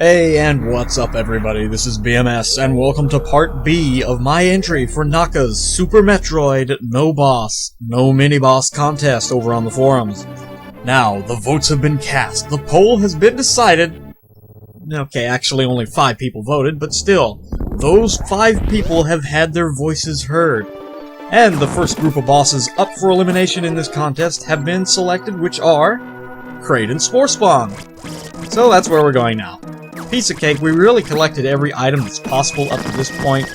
Hey, and what's up everybody, this is BMS, and welcome to part B of my entry for Naka's Super Metroid No Boss, No Mini-Boss contest over on the forums. Now, the votes have been cast, the poll has been decided. Okay, actually only 5 people voted, but still, those 5 people have had their voices heard. And the first group of bosses up for elimination in this contest have been selected, which are Kraid and Spore Spawn. So that's where we're going now. Piece of cake, we really collected every item that's possible up to this point,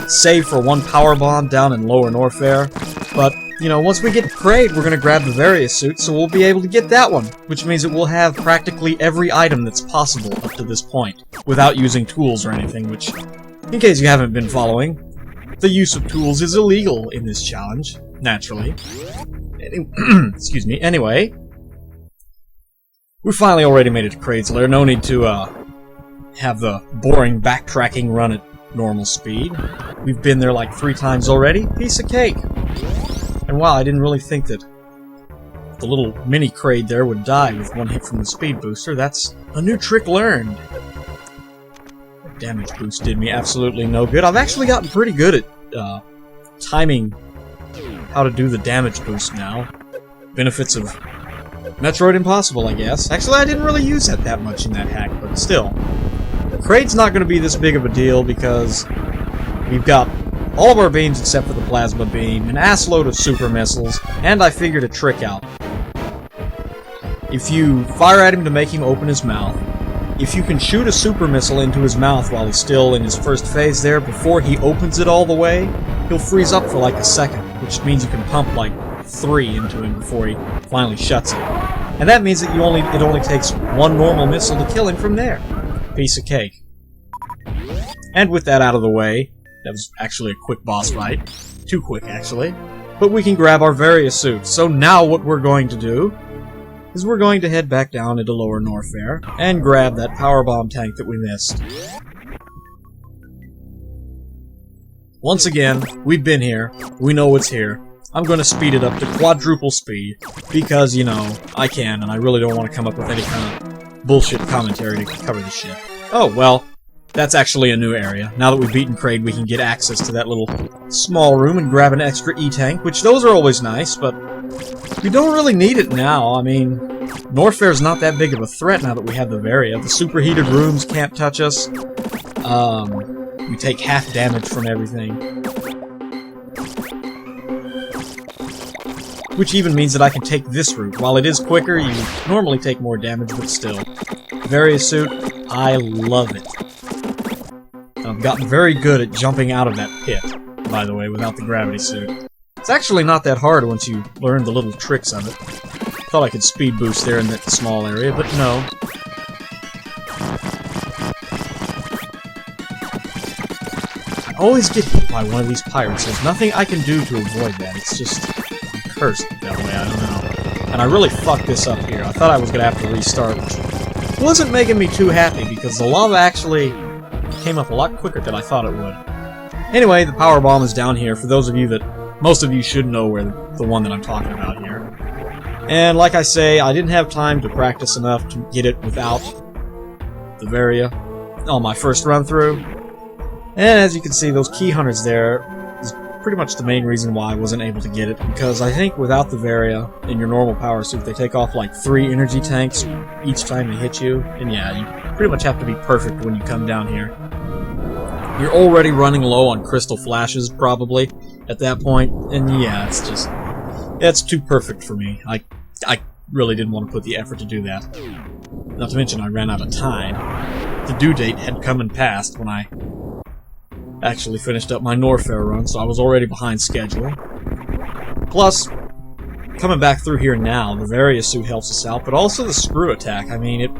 save for one power bomb down in Lower Norfair. But, you know, once we get Kraid, we're going to grab the various suit, so we'll be able to get that one, which means it will have practically every item that's possible up to this point, without using tools or anything, which, in case you haven't been following, the use of tools is illegal in this challenge, naturally. Excuse me, anyway, we finally already made it to Kraid's lair, no need to, have the boring backtracking run at normal speed. We've been there like 3 times already. Piece of cake. And wow, I didn't really think that the little mini Kraid there would die with one hit from the speed booster. That's a new trick learned. Damage boost did me absolutely no good. I've actually gotten pretty good at timing how to do the damage boost now. Benefits of Metroid Impossible, I guess. Actually, I didn't really use that much in that hack, but still. Kraid's not going to be this big of a deal because we've got all of our beams except for the plasma beam, an assload of super missiles, and I figured a trick out. If you fire at him to make him open his mouth, if you can shoot a super missile into his mouth while he's still in his first phase there before he opens it all the way, he'll freeze up for like a second, which means you can pump like 3 into him before he finally shuts it. And that means that it only takes one normal missile to kill him from there. Piece of cake. And with that out of the way, that was actually a quick boss fight. Too quick, actually. But we can grab our various suits. So now what we're going to do is we're going to head back down into Lower Norfair and grab that power bomb tank that we missed. Once again, we've been here. We know what's here. I'm going to speed it up to quadruple speed because, you know, I can, and I really don't want to come up with any kind of bullshit commentary to cover the shit. Oh, well, that's actually a new area. Now that we've beaten Kraid, we can get access to that little small room and grab an extra E-tank, which those are always nice, but we don't really need it now. I mean, Norfair's not that big of a threat now that we have the Varia. The superheated rooms can't touch us. We take half damage from everything. Which even means that I can take this route. While it is quicker, you normally take more damage, but still. Various suit, I love it. I've gotten very good at jumping out of that pit, by the way, without the gravity suit. It's actually not that hard once you learn the little tricks of it. Thought I could speed boost there in that small area, but no. I always get hit by one of these pirates. There's nothing I can do to avoid that. It's just cursed that way, I don't know. And I really fucked this up here. I thought I was going to have to restart, which wasn't making me too happy because the lava actually came up a lot quicker than I thought it would. Anyway, the power bomb is down here for those of you that, most of you should know where the one that I'm talking about here. And like I say, I didn't have time to practice enough to get it without the Varia on my first run through. And as you can see, those key hunters there is pretty much the main reason why I wasn't able to get it, because I think without the Varia in your normal power suit, they take off like 3 energy tanks each time they hit you, and yeah, you pretty much have to be perfect when you come down here. You're already running low on crystal flashes, probably, at that point, and yeah, it's too perfect for me. I really didn't want to put the effort to do that. Not to mention I ran out of time. The due date had come and passed when I actually finished up my Norfair run, so I was already behind schedule. Plus, coming back through here now, the various suit helps us out, but also the screw attack. I mean, it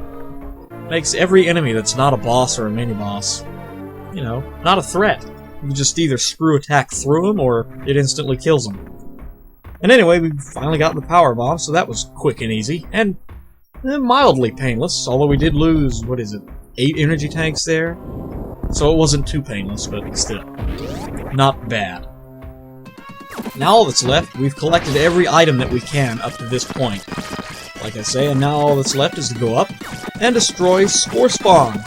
makes every enemy that's not a boss or a mini-boss, you know, not a threat. You can just either screw attack through them, or it instantly kills them. And anyway, we finally got the power bomb, so that was quick and easy, and mildly painless, although we did lose, 8 energy tanks there? So it wasn't too painless, but still. Not bad. Now all that's left, we've collected every item that we can up to this point. Like I say, and now all that's left is to go up and destroy Spore Spawn.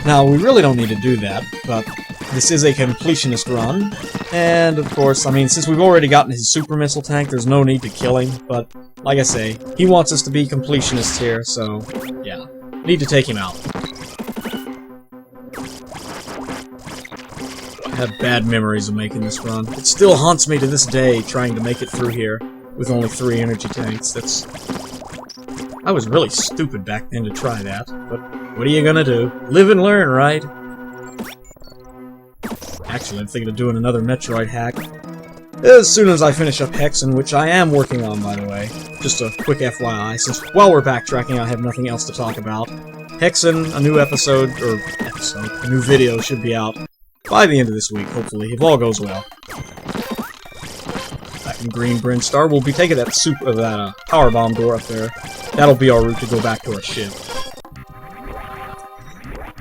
Now, we really don't need to do that, but this is a completionist run, and of course, I mean, since we've already gotten his super missile tank, there's no need to kill him, but like I say, he wants us to be completionists here, so yeah, need to take him out. I have bad memories of making this run. It still haunts me to this day, trying to make it through here with only 3 energy tanks. I was really stupid back then to try that, but what are you gonna do? Live and learn, right? Actually, I'm thinking of doing another Metroid hack as soon as I finish up Hexen, which I am working on, by the way. Just a quick FYI, since while we're backtracking I have nothing else to talk about. Hexen, a new a new video should be out by the end of this week, hopefully, if all goes well. Back in Green Brinstar, we'll be taking that power bomb door up there. That'll be our route to go back to our ship.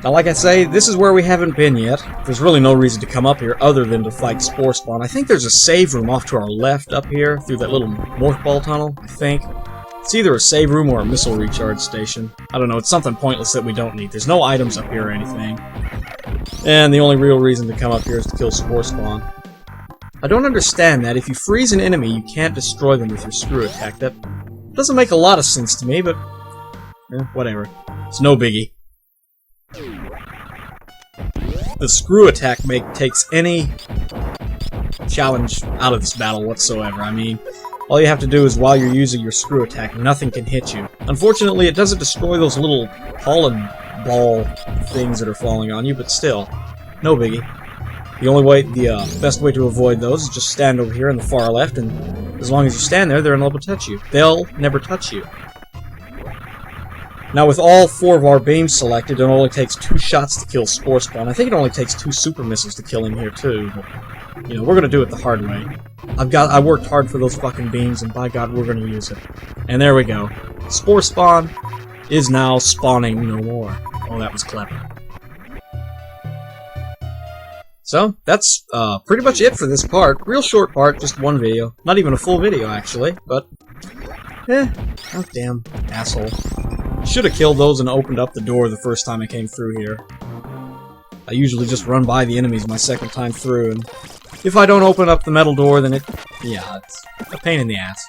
Now, like I say, this is where we haven't been yet. There's really no reason to come up here other than to fight Spore Spawn. I think there's a save room off to our left up here, through that little morph ball tunnel, I think. It's either a save room or a missile recharge station. I don't know, it's something pointless that we don't need. There's no items up here or anything. And the only real reason to come up here is to kill Spore Spawn. I don't understand that. If you freeze an enemy, you can't destroy them with your screw attack. That doesn't make a lot of sense to me, but whatever. It's no biggie. The screw attack takes any challenge out of this battle whatsoever. I mean, all you have to do is while you're using your screw attack, nothing can hit you. Unfortunately, it doesn't destroy those little pollen ball things that are falling on you, but still, no biggie. The best way to avoid those is just stand over here on the far left, and as long as you stand there, they're unable to touch you. They'll never touch you. Now, with all 4 of our beams selected, it only takes 2 shots to kill Spore Spawn. I think it only takes 2 super missiles to kill him here, too. But, you know, we're gonna do it the hard way. I worked hard for those fucking beams, and by God, we're gonna use it. And there we go. Spore Spawn is now spawning no more. Oh, that was clever. So, that's pretty much it for this part. Real short part, just one video. Not even a full video, actually, but... oh, damn asshole. Should have killed those and opened up the door the first time I came through here. I usually just run by the enemies my second time through, and if I don't open up the metal door, then it's a pain in the ass.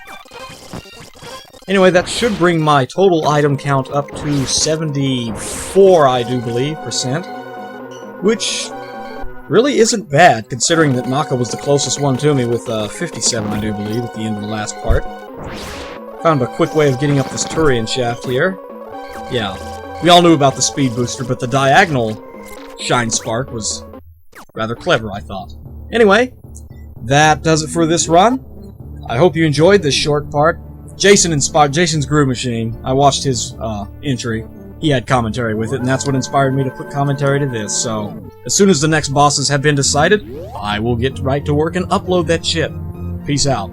Anyway, that should bring my total item count up to 74, I do believe, %, which really isn't bad, considering that Naka was the closest one to me with 57, I do believe, at the end of the last part. Found a quick way of getting up this Turian shaft here. Yeah, we all knew about the speed booster, but the diagonal shine spark was rather clever, I thought. Anyway, that does it for this run. I hope you enjoyed this short part. Jason's Groove Machine. I watched his entry. He had commentary with it, and that's what inspired me to put commentary to this. So, as soon as the next bosses have been decided, I will get right to work and upload that shit. Peace out.